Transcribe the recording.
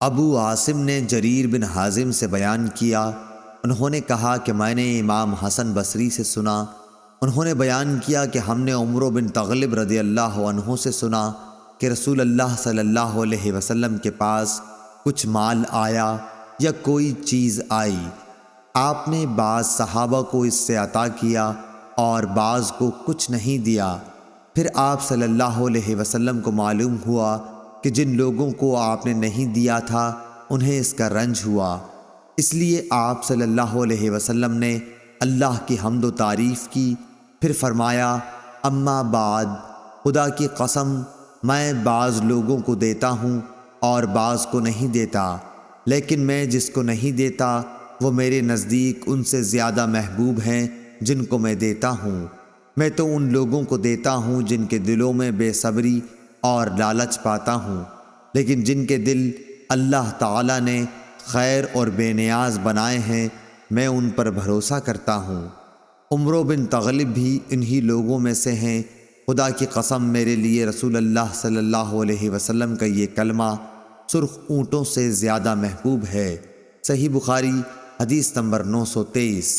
ابو عاصم نے جریر بن حازم سے بیان کیا، انہوں نے کہا کہ میں نے امام حسن بصری سے سنا، انہوں نے بیان کیا کہ ہم نے عمرو بن تغلب رضی اللہ عنہ سے سنا کہ رسول اللہ صلی اللہ علیہ وسلم کے پاس کچھ مال آیا یا کوئی چیز آئی، آپ نے بعض صحابہ کو اس سے عطا کیا اور بعض کو کچھ نہیں دیا۔ پھر آپ صلی اللہ علیہ وسلم کو معلوم ہوا کہ جن لوگوں کو آپ نے نہیں دیا تھا انہیں اس کا رنج ہوا، اس لیے آپ صلی اللہ علیہ وسلم نے اللہ کی حمد و تعریف کی، پھر فرمایا اما بعد، خدا کی قسم میں بعض لوگوں کو دیتا ہوں اور بعض کو نہیں دیتا، لیکن میں جس کو نہیں دیتا وہ میرے نزدیک ان سے زیادہ محبوب ہیں جن کو میں دیتا ہوں۔ میں تو ان لوگوں کو دیتا ہوں جن کے دلوں میں بے صبری اور لالچ پاتا ہوں، لیکن جن کے دل اللہ تعالی نے خیر اور بے نیاز بنائے ہیں میں ان پر بھروسہ کرتا ہوں۔ عمرو بن تغلب بھی انہی لوگوں میں سے ہیں۔ خدا کی قسم میرے لیے رسول اللہ صلی اللہ علیہ وسلم کا یہ کلمہ سرخ اونٹوں سے زیادہ محبوب ہے۔ صحیح بخاری حدیث نمبر 923۔